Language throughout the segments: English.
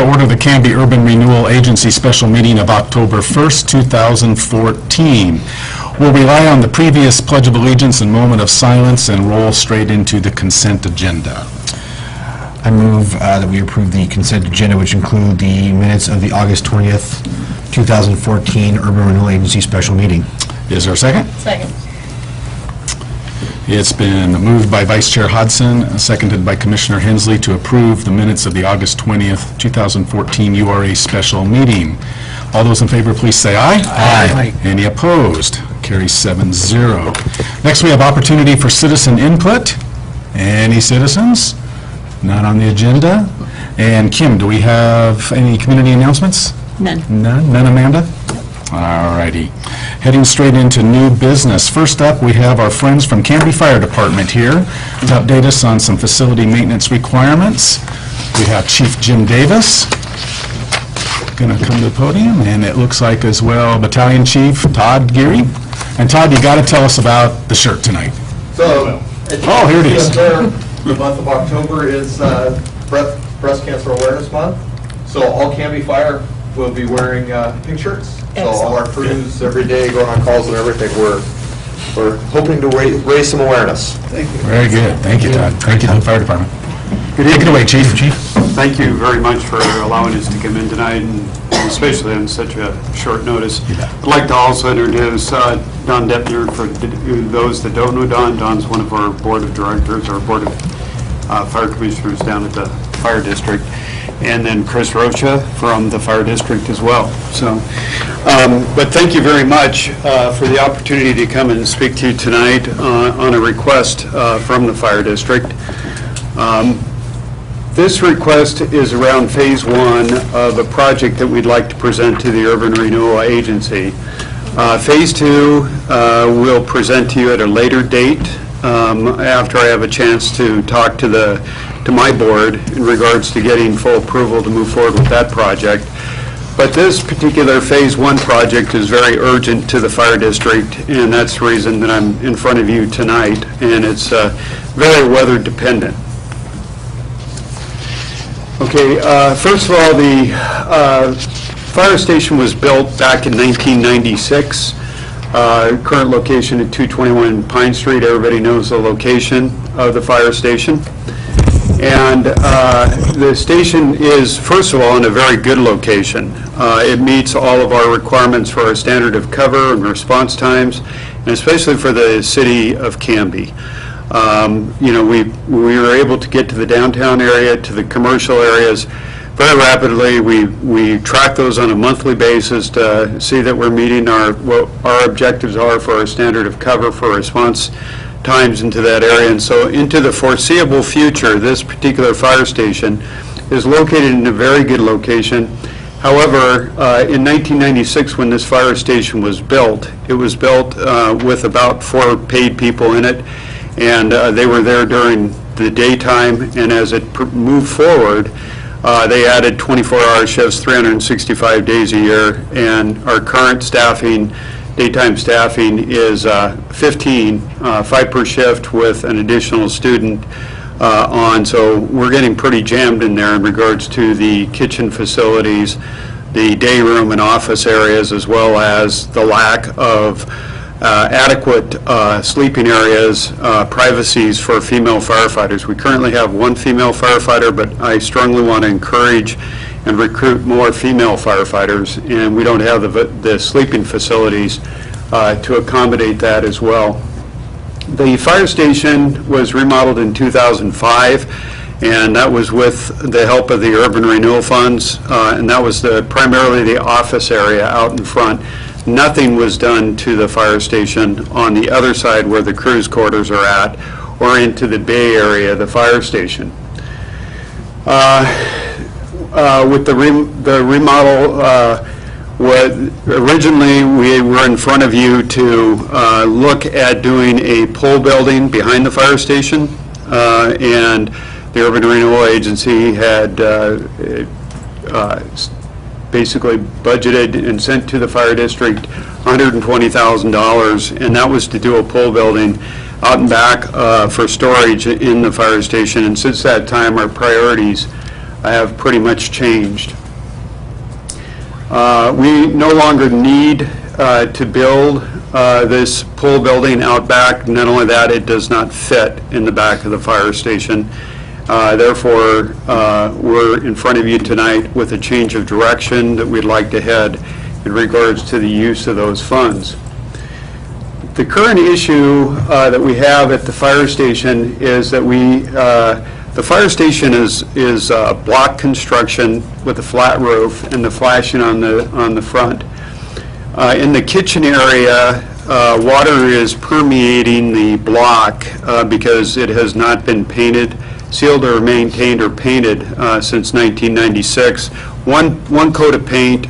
to order the Canby Urban Renewal Agency special meeting of October 1st, 2014. We'll rely on the previous Pledge of Allegiance and moment of silence and roll straight into the consent agenda. I move that we approve the consent agenda, which include the minutes of the August 20th, 2014 Urban Renewal Agency special meeting. Is there a second? Second. It's been moved by Vice Chair Hodson, seconded by Commissioner Hensley to approve the minutes of the August 20th, 2014 URA special meeting. All those in favor, please say aye. Aye. Any opposed? Carries 7-0. Next, we have opportunity for citizen input. Any citizens? Not on the agenda. And Kim, do we have any community announcements? None. None, Amanda? All righty. Heading straight into new business. First up, we have our friends from Canby Fire Department here to update us on some facility maintenance requirements. We have Chief Jim Davis going to come to the podium, and it looks like as well Battalion Chief Todd Geary. And Todd, you got to tell us about the shirt tonight. So, oh, here it is. The month of October is Breast Cancer Awareness Month. So all Canby Fire will be wearing pink shirts. So all our crews every day going on calls and everything, we're hoping to raise some awareness. Thank you. Very good. Thank you, Todd. Thank you to the Fire Department. Good evening. Take it away, Chief. Thank you very much for allowing us to come in tonight, and especially on such a short notice. I'd like to also introduce Don Deppner. For those that don't know Don, Don's one of our board of directors, our board of fire commissioners down at the fire district, and then Chris Rocha from the fire district as well. So, but thank you very much for the opportunity to come and speak to you tonight on a request from the fire district. This request is around phase one of a project that we'd like to present to the Urban Renewal Agency. Phase two we'll present to you at a later date after I have a chance to talk to my board in regards to getting full approval to move forward with that project. But this particular phase one project is very urgent to the fire district, and that's the reason that I'm in front of you tonight, and it's very weather dependent. Okay, first of all, the fire station was built back in 1996. Current location at 221 Pine Street. Everybody knows the location of the fire station. And the station is, first of all, in a very good location. It meets all of our requirements for our standard of cover and response times, and especially for the city of Canby. You know, we were able to get to the downtown area, to the commercial areas very rapidly. We track those on a monthly basis to see that we're meeting what our objectives are for our standard of cover for response times into that area. And so into the foreseeable future, this particular fire station is located in a very good location. However, in 1996, when this fire station was built, it was built with about 4 paid people in it. And they were there during the daytime, and as it moved forward, they added 24-hour shifts, 365 days a year, and our current staffing, daytime staffing, is 15, 5 per shift with an additional student on. So we're getting pretty jammed in there in regards to the kitchen facilities, the day room and office areas, as well as the lack of adequate sleeping areas, privacies for female firefighters. We currently have 1 female firefighter, but I strongly want to encourage and recruit more female firefighters, and we don't have the sleeping facilities to accommodate that as well. The fire station was remodeled in 2005, and that was with the help of the urban renewal funds, and that was primarily the office area out in front. Nothing was done to the fire station on the other side where the cruise quarters are at, or into the bay area of the fire station. With the remodel, originally we were in front of you to look at doing a pole building behind the fire station, and the Urban Renewal Agency had basically budgeted and sent to the fire district $120,000, and that was to do a pole building out and back for storage in the fire station. And since that time, our priorities have pretty much changed. We no longer need to build this pool building out back. Not only that, it does not fit in the back of the fire station. Therefore, we're in front of you tonight with a change of direction that we'd like to head in regards to the use of those funds. The current issue that we have at the fire station is that the fire station is block construction with a flat roof and the flashing on the front. In the kitchen area, water is permeating the block because it has not been painted, sealed or maintained or painted since 1996. One coat of paint,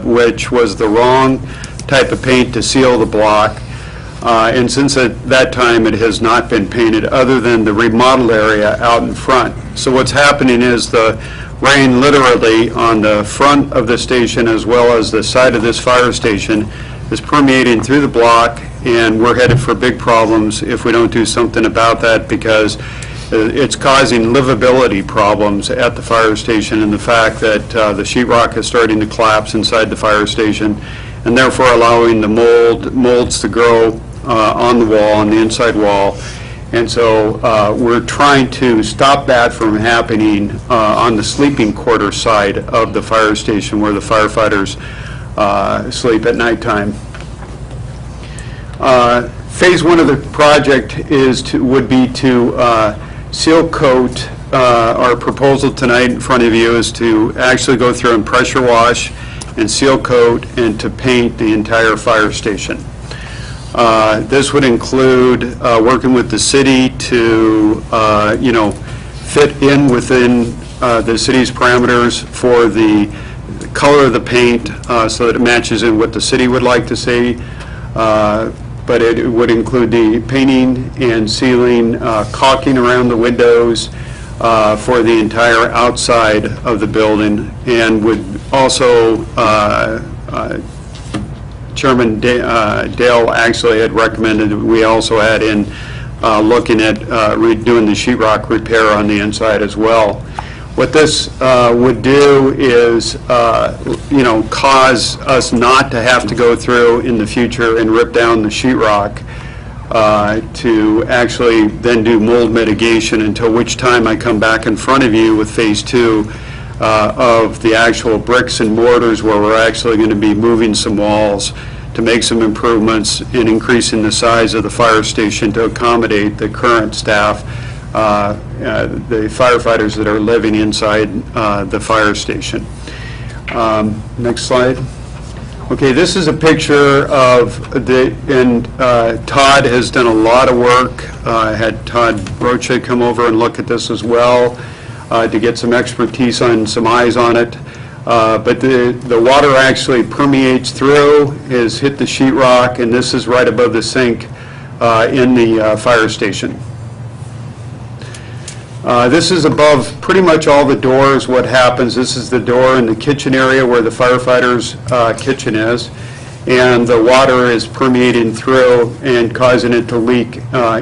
which was the wrong type of paint to seal the block. And since at that time it has not been painted other than the remodel area out in front. So what's happening is the rain literally on the front of the station as well as the side of this fire station is permeating through the block, and we're headed for big problems if we don't do something about that, because it's causing livability problems at the fire station, and the fact that the sheetrock is starting to collapse inside the fire station and therefore allowing the molds to grow on the wall, on the inside wall. And so we're trying to stop that from happening on the sleeping quarter side of the fire station where the firefighters sleep at nighttime. Phase one of the project would be to seal coat. Our proposal tonight in front of you is to actually go through and pressure wash and seal coat and to paint the entire fire station. This would include working with the city to, fit in within the city's parameters for the color of the paint so that it matches in what the city would like to see. But it would include the painting and sealing, caulking around the windows for the entire outside of the building, and would also Chairman Dale actually had recommended that we also add in looking at doing the sheetrock repair on the inside as well. What this would do is, cause us not to have to go through in the future and rip down the sheetrock to actually then do mold mitigation, until which time I come back in front of you with phase two of the actual bricks and mortars, where we're actually going to be moving some walls to make some improvements and increasing the size of the fire station to accommodate the current staff, the firefighters that are living inside the fire station. Next slide. Okay, this is a picture of Todd has done a lot of work. Had Todd Rocha come over and look at this as well to get some expertise on some eyes on it. But the water actually permeates through, has hit the sheetrock, and this is right above the sink in the fire station. This is above pretty much all the doors. What happens, this is the door in the kitchen area where the firefighters' kitchen is, and the water is permeating through and causing it to leak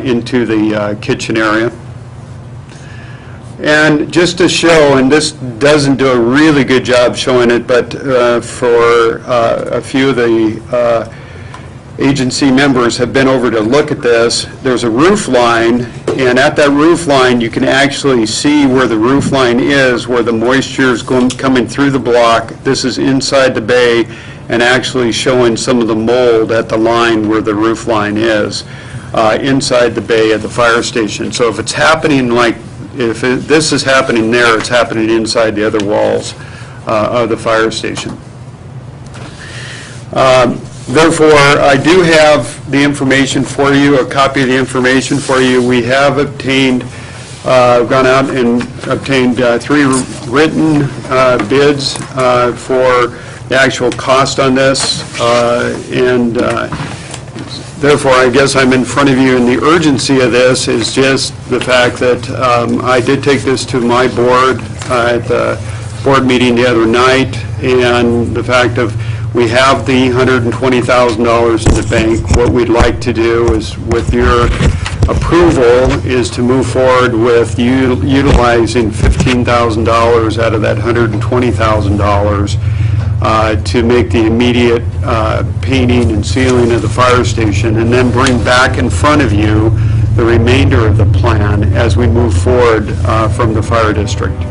into the kitchen area. And just to show, and this doesn't do a really good job showing it, but for a few of the agency members have been over to look at this, there's a roof line, and at that roof line you can actually see where the roof line is, where the moisture is coming through the block. This is inside the bay and actually showing some of the mold at the line where the roof line is inside the bay at the fire station. So if it's happening this is happening there, it's happening inside the other walls of the fire station. Therefore, I do have the information for you, a copy of the information for you. We have obtained, gone out and obtained 3 written bids for the actual cost on this, and therefore, I guess I'm in front of you, and the urgency of this is just the fact that I did take this to my board at the board meeting the other night, and the fact of we have the $120,000 in the bank. What we'd like to do is, with your approval is to move forward with utilizing $15,000 out of that $120,000 to make the immediate painting and sealing of the fire station, and then bring back in front of you the remainder of the plan as we move forward from the fire district,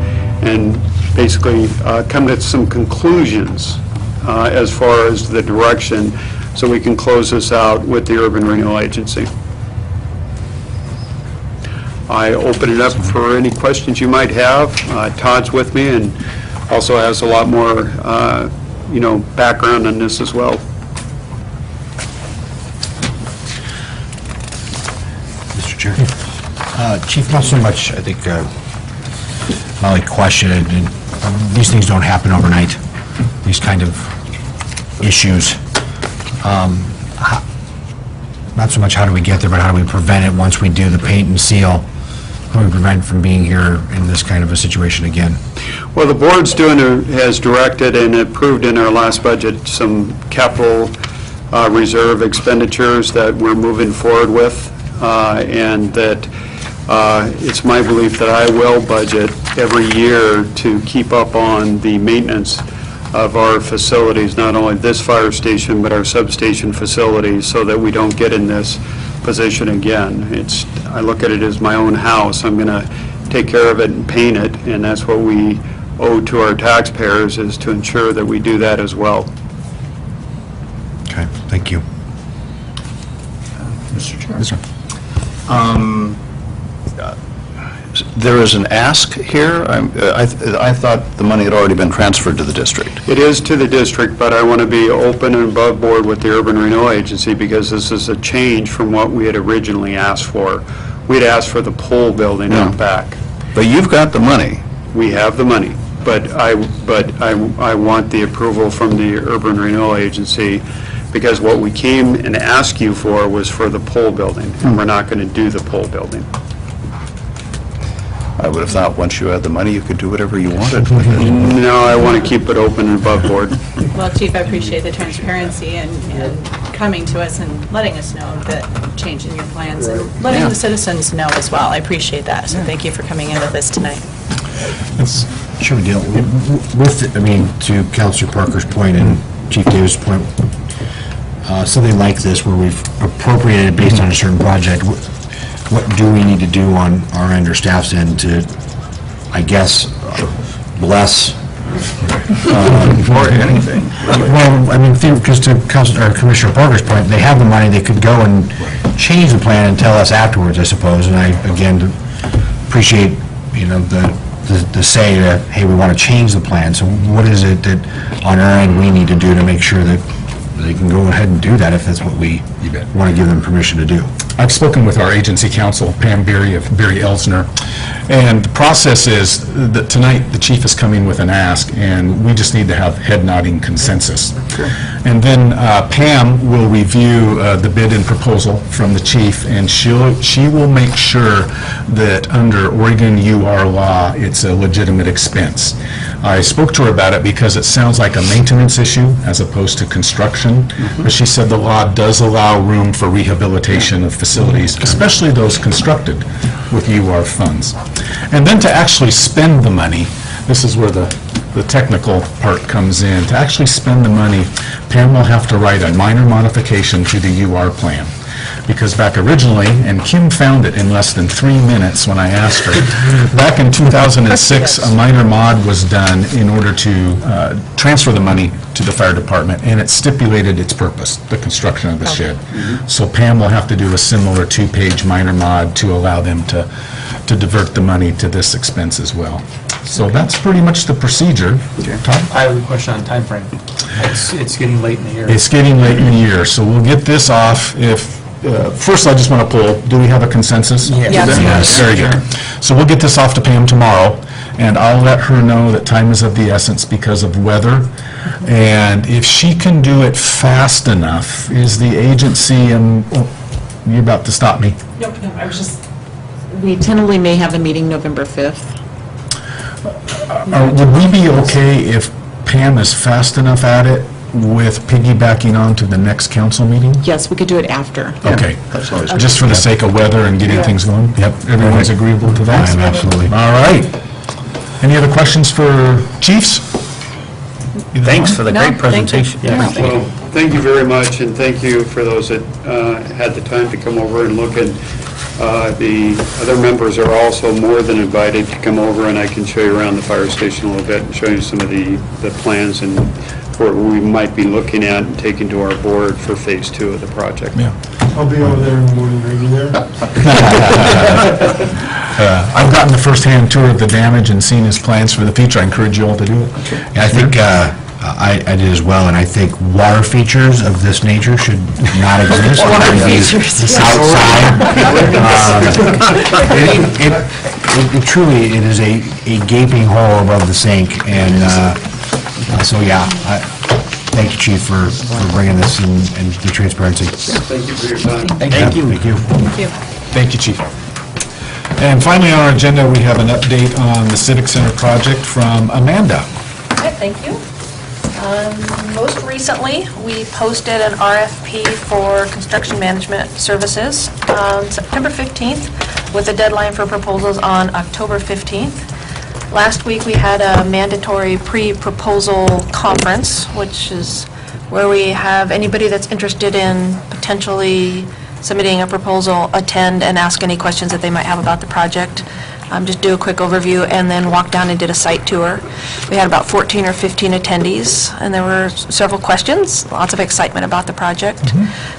and basically come to some conclusions as far as the direction, so we can close this out with the Urban Renewal Agency. I open it up for any questions you might have. Todd's with me and also has a lot more, background on this as well. Mr. Chair. Chief, not so much, I think, my only question, and these things don't happen overnight, these kind of issues. Not so much how do we get there, but how do we prevent it once we do the paint and seal? How do we prevent from being here in this kind of a situation again? Well, the board's has directed and approved in our last budget some capital reserve expenditures that we're moving forward with, and that it's my belief that I will budget every year to keep up on the maintenance of our facilities, not only this fire station, but our substation facilities, so that we don't get in this position again. I look at it as my own house. I'm going to take care of it and paint it, and that's what we owe to our taxpayers, is to ensure that we do that as well. Okay, thank you. Mr. Chair. Yes, sir. There is an ask here. I thought the money had already been transferred to the district. It is to the district, but I want to be open and above board with the Urban Renewal Agency, because this is a change from what we had originally asked for. We'd asked for the pole building out back. But you've got the money. We have the money, but I want the approval from the Urban Renewal Agency, because what we came and asked you for was for the pole building, and we're not going to do the pole building. I would have thought once you had the money, you could do whatever you wanted with it. No, I want to keep it open and above board. Well, Chief, I appreciate the transparency and coming to us and letting us know that changing your plans and letting the citizens know as well. I appreciate that, so thank you for coming in with us tonight. Sure deal. To Councilor Parker's point and Chief Davis' point, something like this where we've appropriated based on a certain project, what do we need to do on our end or staff's end to, I guess, bless? Or anything. Well, because to Commissioner Parker's point, they have the money, they could go and change the plan and tell us afterwards, I suppose. And I, again, appreciate, the say that, hey, we want to change the plan. So what is it that on our end we need to do to make sure that they can go ahead and do that if that's what we want to give them permission to do? I've spoken with our agency counsel, Pam Beery of Beery Elsner, and the process is that tonight the chief is coming with an ask, and we just need to have head-nodding consensus. And then Pam will review the bid and proposal from the chief, and she will make sure that under Oregon UR law, it's a legitimate expense. I spoke to her about it because it sounds like a maintenance issue as opposed to construction, but she said the law does allow room for rehabilitation of facilities, especially those constructed with UR funds. And then to actually spend the money, this is where the technical part comes in. To actually spend the money, Pam will have to write a minor modification to the UR plan. Because back originally, and Kim found it in less than 3 minutes when I asked her, back in 2006, a minor mod was done in order to transfer the money to the fire department, and it stipulated its purpose, the construction of the shed. So Pam will have to do a similar 2-page minor mod to allow them to divert the money to this expense as well. So that's pretty much the procedure. Todd? I have a question on timeframe. It's getting late in the year. It's getting late in the year, so we'll get this off first I just want to pull, do we have a consensus? Yes. Very good. So we'll get this off to Pam tomorrow, and I'll let her know that time is of the essence because of weather. And if she can do it fast enough, is the agency, you're about to stop me. No, I was just, we tentatively may have a meeting November 5th. Would we be okay if Pam is fast enough at it with piggybacking on to the next council meeting? Yes, we could do it after. Okay. That's always Just for the sake of weather and getting things going? Yep. Everyone's agreeable to that? I am, absolutely. All right. Any other questions for chiefs? Thanks for the No, great thank you. presentation. Yeah. Well, thank you very much, and thank you for those that had the time to come over and look. And the other members are also more than invited to come over, and I can show you around the fire station a little bit and show you some of the plans and what we might be looking at and taking to our board for Phase 2 of the project. Yeah. I'll be over there in the morning, are you there? I've gotten the first-hand tour of the damage and seen his plans for the future. I encourage you all to do it. Yeah, I think I did as well, and I think water features of this nature should not exist. Water It should be features, outside. It truly, it is a gaping hole above the sink, and so, yeah, thank you, Chief, for bringing this and the transparency. Thank you for your time. Thank you. Thank you. Thank you. Thank you, Chief. And finally, on our agenda, we have an update on the Civic Center project from Amanda. Okay, thank you. Most recently, we posted an RFP for construction management services on September 15th, with a deadline for proposals on October 15th. Last week, we had a mandatory pre-proposal conference, which is where we have anybody that's interested in potentially submitting a proposal attend and ask any questions that they might have about the project. Just do a quick overview and then walk down and did a site tour. We had about 14 or 15 attendees, and there were several questions, lots of excitement about the project.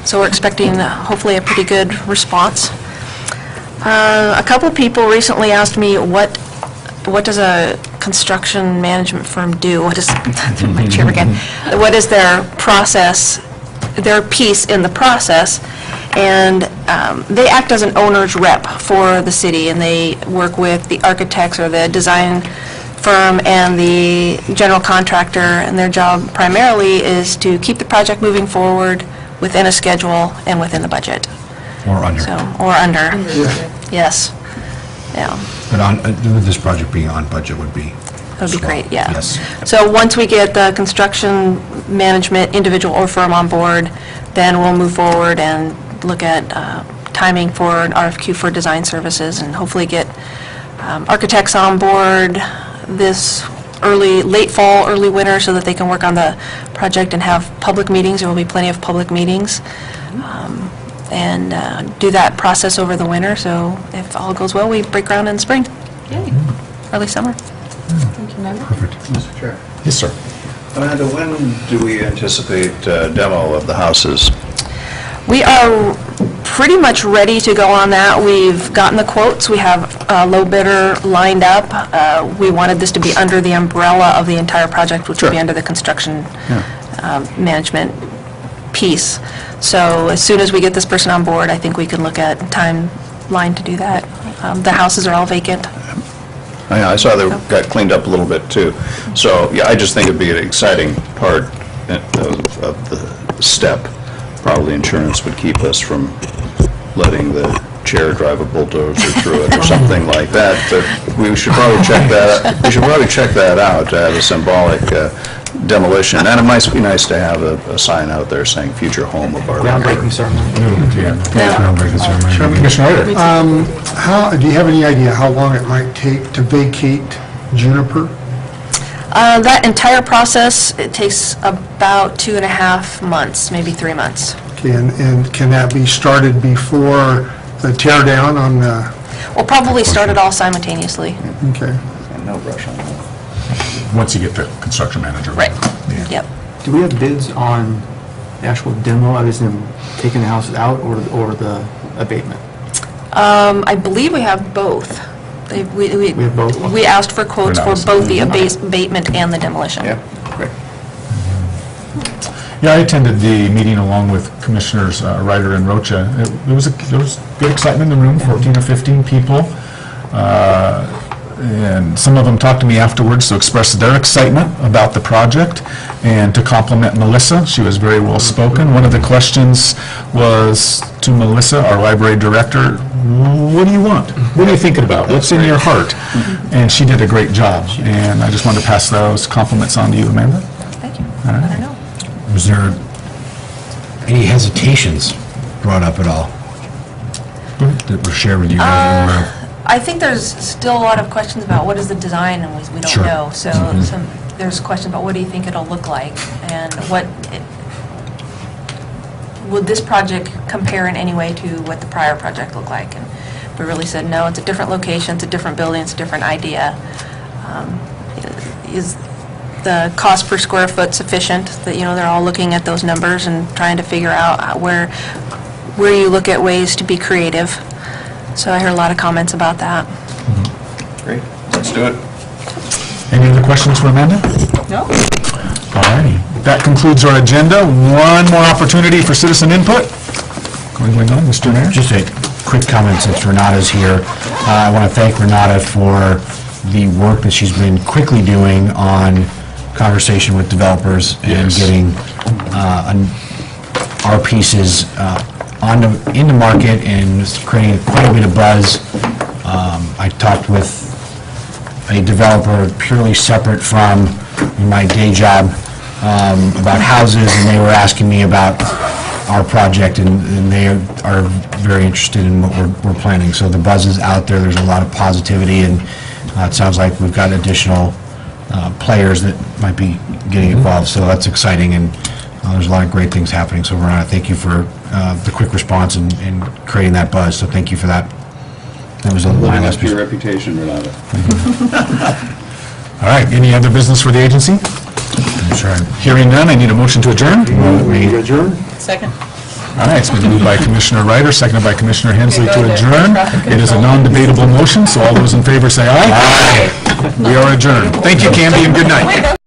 So we're expecting hopefully a pretty good response. A couple people recently asked me, what does a construction management firm do? What is, my chair again, what is their process, their piece in the process? And they act as an owner's rep for the city, and they work with the architects or the design firm and the general contractor, and their job primarily is to keep the project moving forward within a schedule and within the budget. Or under. So, or under. Yes. Yeah. But on, with this project being on budget would be... That would be great, yeah. Yes. So once we get the construction management individual or firm on board, then we'll move forward and look at timing for an RFQ for design services, and hopefully get architects on board this late fall, early winter, so that they can work on the project and have public meetings. There will be plenty of public meetings, and do that process over the winter. So if all goes well, we break ground in spring. Yay. Early summer. Mr. Chair. Yes, sir. Amanda, when do we anticipate demo of the houses? We are pretty much ready to go on that. We've gotten the quotes. We have a low bidder lined up. We wanted this to be under the umbrella of the entire project, which would be under the construction management piece. So as soon as we get this person on board, I think we can look at timeline to do that. The houses are all vacant. I saw they got cleaned up a little bit, too. So, yeah, I just think it'd be an exciting part of the step. Probably insurance would keep us from letting the chair drive a bulldozer through it or something like that. But we should probably check that out. We should probably check that out to have a symbolic demolition. And it might be nice to have a sign out there saying "Future Home of Our." Groundbreaking ceremony. Groundbreaking ceremony. Commissioner Ryder. Do you have any idea how long it might take to vacate Juniper? That entire process, it takes about 2.5 months, maybe 3 months. Okay, and can that be started before the tear down on the, We'll probably start it all simultaneously. okay. And no rush on that. Once you get the construction manager. Right. Yep. Do we have bids on the actual demo, as in taking the houses out, or the abatement? I believe we have both. We have both? We asked for quotes for We're not- both the abatement and the demolition. Yeah. Great. Yeah, I attended the meeting along with Commissioners Ryder and Rocha. There was good excitement in the room, 14 or 15 people. And some of them talked to me afterwards to express their excitement about the project and to compliment Melissa. She was very well spoken. One of the questions was to Melissa, our library director, what do you want? What are you thinking about? What's in your heart? And she did a great job. And I just wanted to pass those compliments on to you, Amanda. Thank you. All right. I don't know. Was there any hesitations brought up at all that were shared with you guys? I think there's still a lot of questions about what is the design, and we don't Sure. know. So there's questions about what do you think it'll look like, and would this project compare in any way to what the prior project looked like? And we really said, no, it's a different location, it's a different building, it's a different idea. Is the cost per square foot sufficient? That, they're all looking at those numbers and trying to figure out where you look at ways to be creative. So I heard a lot of comments about that. Great, let's do it. Any other questions for Amanda? No? All righty. That concludes our agenda. One more opportunity for citizen input. Going on, Mr. Mayor? Just a quick comment since Renata's here. I want to thank Renata for the work that she's been quickly doing on conversation with developers and Yes. getting our pieces in the market and creating quite a bit of buzz. I talked with a developer purely separate from my day job about houses, and they were asking me about our project, and they are very interested in what we're planning. So the buzz is out there, there's a lot of positivity, and it sounds like we've got additional players that might be getting involved, so that's exciting, and there's a lot of great things happening. So Renata, thank you for the quick response and creating that buzz, so thank you for that. That was my Living last up to your piece. reputation, Renata. All right, any other business for the agency? That's right. Hearing none, I need a motion to adjourn. Second. All right, it's been moved by Commissioner Ryder, seconded by Commissioner Hensley to adjourn. It is a non-debatable motion, so all those in favor say aye. Aye. We are adjourned. Thank you, Candy, and good night.